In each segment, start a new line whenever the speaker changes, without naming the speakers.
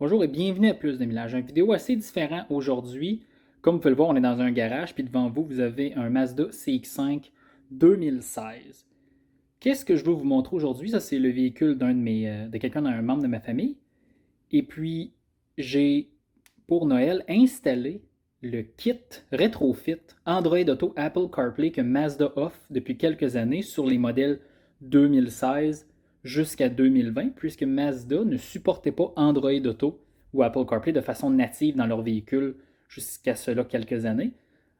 Bonjour et bienvenue à Plus de Millage. Une vidéo assez différente aujourd'hui. Comme vous pouvez le voir, on est dans un garage, puis devant vous, vous avez un Mazda CX-5 2016. Qu'est-ce que je veux vous montrer aujourd'hui? Ça, c'est le véhicule de quelqu'un, d'un membre de ma famille. Et puis, j'ai, pour Noël, installé le kit rétrofit Android Auto Apple CarPlay que Mazda offre depuis quelques années sur les modèles 2016 jusqu'à 2020, puisque Mazda ne supportait pas Android Auto ou Apple CarPlay de façon native dans leur véhicule jusqu'à cela quelques années.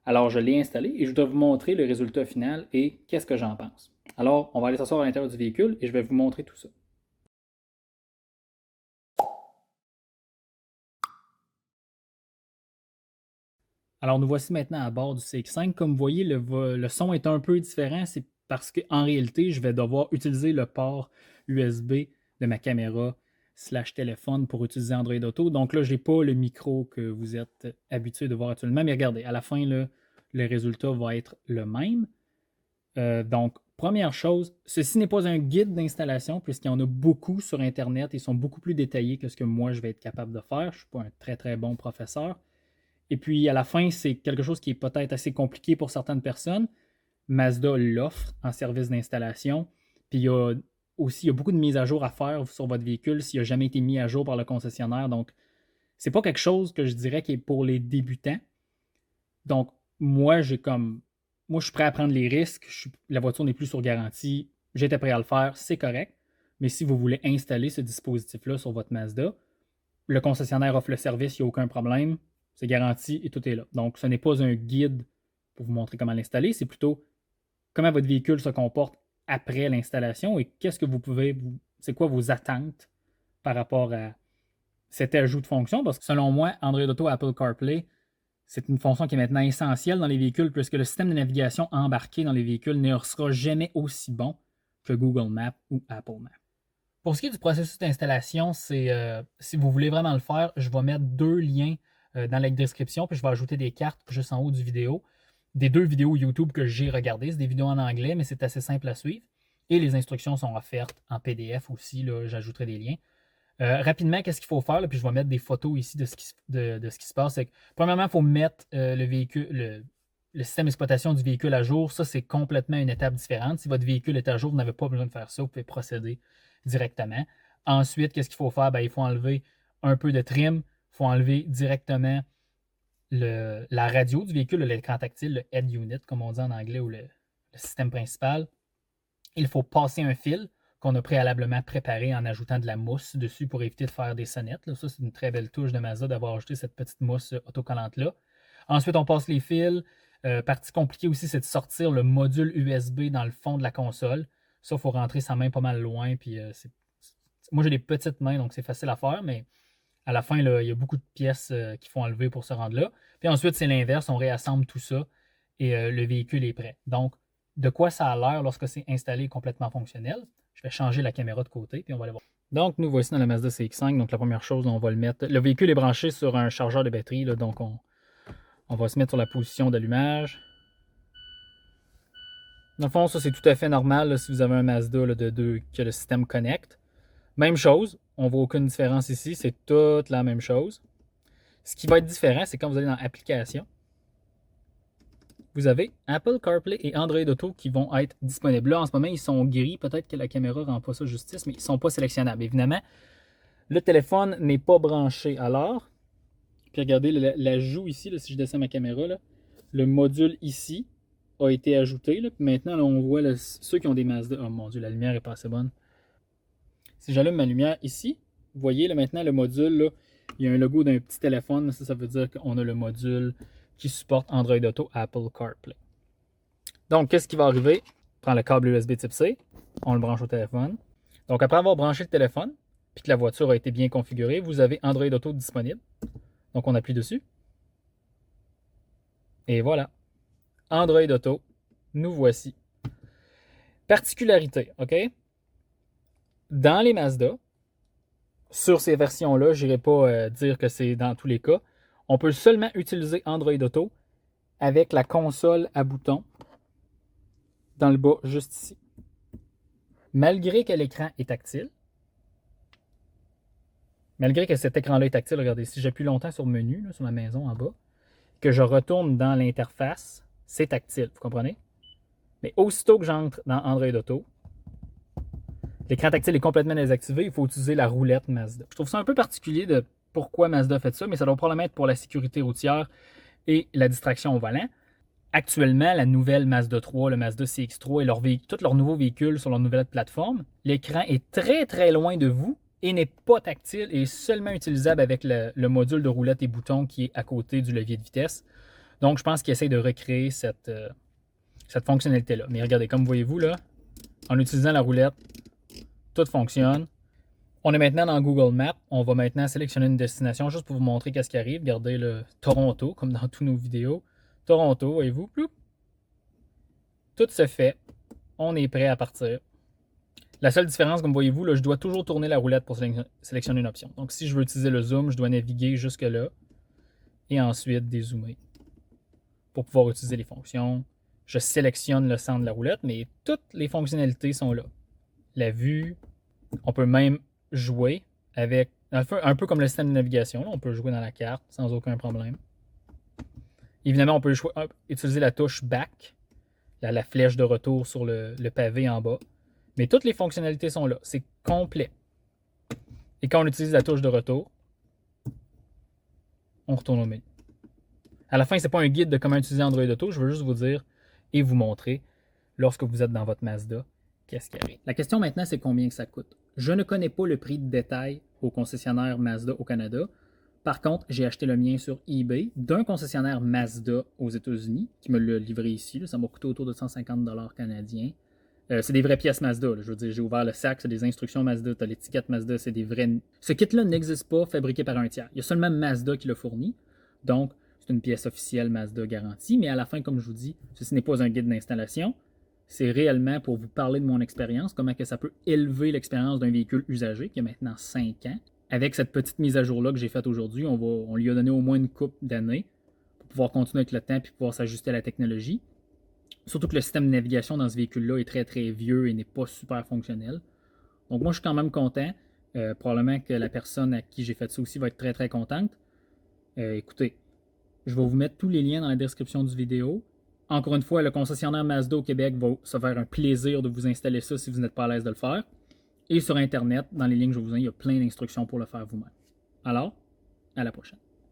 Alors, je l'ai installé et je dois vous montrer le résultat final et qu'est-ce que j'en pense. Alors, on va aller s'asseoir à l'intérieur du véhicule et je vais vous montrer tout ça. Alors, nous voici maintenant à bord du CX-5. Comme vous voyez, le son est un peu différent. C'est parce qu'en réalité, je vais devoir utiliser le port USB de ma caméra slash téléphone pour utiliser Android Auto. Donc là, je n'ai pas le micro que vous êtes habitué de voir actuellement. Mais regardez, à la fin, là, le résultat va être le même. Donc, première chose, ceci n'est pas un guide d'installation puisqu'il y en a beaucoup sur Internet. Ils sont beaucoup plus détaillés que ce que moi, je vais être capable de faire. Je ne suis pas un très, très bon professeur. Et puis, à la fin, c'est quelque chose qui est peut-être assez compliqué pour certaines personnes. Mazda l'offre en service d'installation. Puis, il y a beaucoup de mises à jour à faire sur votre véhicule s'il n'a jamais été mis à jour par le concessionnaire. Donc, c'est pas quelque chose que je dirais qui est pour les débutants. Donc, moi, je suis prêt à prendre les risques. La voiture n'est plus sur garantie. J'étais prêt à le faire. C'est correct. Mais si vous voulez installer ce dispositif-là sur votre Mazda, le concessionnaire offre le service, il n'y a aucun problème. C'est garanti et tout est là. Donc, ce n'est pas un guide pour vous montrer comment l'installer, c'est plutôt comment votre véhicule se comporte après l'installation et qu'est-ce que c'est quoi vos attentes par rapport à cet ajout de fonction. Parce que selon moi, Android Auto Apple CarPlay, c'est une fonction qui est maintenant essentielle dans les véhicules puisque le système de navigation embarqué dans les véhicules ne sera jamais aussi bon que Google Maps ou Apple Maps. Pour ce qui est du processus d'installation, si vous voulez vraiment le faire, je vais mettre deux liens dans la description, puis je vais ajouter des cartes juste en haut du vidéo, des deux vidéos YouTube que j'ai regardées. C'est des vidéos en anglais, mais c'est assez simple à suivre. Et les instructions sont offertes en PDF aussi, j'ajouterai des liens. Rapidement, qu'est-ce qu'il faut faire? Là, puis je vais mettre des photos ici de ce qui se passe. Premièrement, il faut mettre le système d'exploitation du véhicule à jour. Ça, c'est complètement une étape différente. Si votre véhicule est à jour, vous n'avez pas besoin de faire ça. Vous pouvez procéder directement. Ensuite, qu'est-ce qu'il faut faire? Ben, il faut enlever un peu de trim. Il faut enlever directement la radio du véhicule, l'écran tactile, le head unit, comme on dit en anglais, ou le système principal. Il faut passer un fil qu'on a préalablement préparé en ajoutant de la mousse dessus pour éviter de faire des sonnettes. Là. Ça, c'est une très belle touche de Mazda d'avoir ajouté cette petite mousse autocollante-là. Ensuite, on passe les fils. Partie compliquée aussi, c'est de sortir le module USB dans le fond de la console. Ça, il faut rentrer sa main pas mal loin. Puis, moi, j'ai des petites mains, donc c'est facile à faire, mais à la fin, là, il y a beaucoup de pièces qu'il faut enlever pour se rendre là. Puis ensuite, c'est l'inverse, on réassemble tout ça et le véhicule est prêt. Donc, de quoi ça a l'air lorsque c'est installé et complètement fonctionnel? Je vais changer la caméra de côté, puis on va aller voir. Donc, nous voici dans la Mazda CX-5. Donc, la première chose, on va le mettre. Le véhicule est branché sur un chargeur de batterie, là, donc on va se mettre sur la position d'allumage. Dans le fond, ça, c'est tout à fait normal là, si vous avez un Mazda là, que le système connecte. Même chose, on ne voit aucune différence ici, c'est toute la même chose. Ce qui va être différent, c'est quand vous allez dans Applications, vous avez Apple CarPlay et Android Auto qui vont être disponibles. Là, en ce moment, ils sont gris. Peut-être que la caméra ne rend pas ça justice, mais ils ne sont pas sélectionnables. Évidemment, le téléphone n'est pas branché. Alors, puis regardez l'ajout ici, là, si je descends ma caméra, là, le module ici a été ajouté. Là, puis maintenant, là, on voit ceux qui ont des Mazda. Oh mon Dieu, la lumière n'est pas assez bonne. Si j'allume ma lumière ici, vous voyez là, maintenant le module, là, il y a un logo d'un petit téléphone. Ça veut dire qu'on a le module qui supporte Android Auto Apple CarPlay. Donc, qu'est-ce qui va arriver? On prend le câble USB type C, on le branche au téléphone. Donc, après avoir branché le téléphone, puis que la voiture a été bien configurée, vous avez Android Auto disponible. Donc, on appuie dessus. Et voilà. Android Auto, nous voici. Particularité, OK? Dans les Mazda, sur ces versions-là, je n'irai pas dire que c'est dans tous les cas, on peut seulement utiliser Android Auto avec la console à boutons dans le bas, juste ici. . Malgré que l'écran est tactile, Malgré que cet écran-là est tactile, regardez, si j'appuie longtemps sur menu, là, sur ma maison en bas, que je retourne dans l'interface, c'est tactile, vous comprenez? Mais aussitôt que j'entre dans Android Auto, l'écran tactile est complètement désactivé, il faut utiliser la roulette Mazda. Je trouve ça un peu particulier de pourquoi Mazda fait ça, mais ça doit probablement être pour la sécurité routière et la distraction au volant. Actuellement, la nouvelle Mazda 3, le Mazda CX-3 et tous leurs nouveaux véhicules sur leur nouvelle plateforme, l'écran est très très loin de vous et n'est pas tactile et seulement utilisable avec le module de roulette et boutons qui est à côté du levier de vitesse. Donc, je pense qu'ils essayent de recréer cette fonctionnalité-là. Mais regardez, comme voyez-vous, là, en utilisant la roulette, tout fonctionne. On est maintenant dans Google Maps. On va maintenant sélectionner une destination juste pour vous montrer qu'est-ce qui arrive. Regardez le Toronto, comme dans toutes nos vidéos. Toronto, voyez-vous, ploup. Tout se fait. On est prêt à partir. La seule différence, comme voyez-vous, là, je dois toujours tourner la roulette pour sélectionner une option. Donc, si je veux utiliser le zoom, je dois naviguer jusque-là et ensuite dézoomer pour pouvoir utiliser les fonctions. Je sélectionne le centre de la roulette, mais toutes les fonctionnalités sont là. La vue, on peut même jouer avec, un peu comme le système de navigation, là, on peut jouer dans la carte sans aucun problème. Évidemment, on peut utiliser la touche Back, la flèche de retour sur le pavé en bas. Mais toutes les fonctionnalités sont là. C'est complet. Et quand on utilise la touche de retour, on retourne au menu. À la fin, ce n'est pas un guide de comment utiliser Android Auto. Je veux juste vous dire et vous montrer, lorsque vous êtes dans votre Mazda, qu'est-ce qu'il y a. La question maintenant, c'est combien que ça coûte. Je ne connais pas le prix de détail au concessionnaire Mazda au Canada. Par contre, j'ai acheté le mien sur eBay d'un concessionnaire Mazda aux États-Unis qui me l'a livré ici. Ça m'a coûté autour de 150 $ canadiens. C'est des vraies pièces Mazda. Là. Je veux dire, j'ai ouvert le sac, c'est des instructions Mazda, tu as l'étiquette Mazda, c'est des vrais. Ce kit-là n'existe pas fabriqué par un tiers. Il y a seulement Mazda qui le fournit. Donc, c'est une pièce officielle Mazda garantie. Mais à la fin, comme je vous dis, ceci n'est pas un guide d'installation. C'est réellement pour vous parler de mon expérience, comment que ça peut élever l'expérience d'un véhicule usagé qui a maintenant 5 ans. Avec cette petite mise à jour-là que j'ai faite aujourd'hui, on lui a donné au moins une couple d'années pour pouvoir continuer avec le temps et pouvoir s'ajuster à la technologie. Surtout que le système de navigation dans ce véhicule-là est très très vieux et n'est pas super fonctionnel. Donc moi je suis quand même content. Probablement que la personne à qui j'ai fait ça aussi va être très très contente. Écoutez, je vais vous mettre tous les liens dans la description du vidéo. Encore une fois, le concessionnaire Mazda au Québec va se faire un plaisir de vous installer ça si vous n'êtes pas à l'aise de le faire. Et sur Internet, dans les liens que je vous ai, il y a plein d'instructions pour le faire vous-même. Alors, à la prochaine.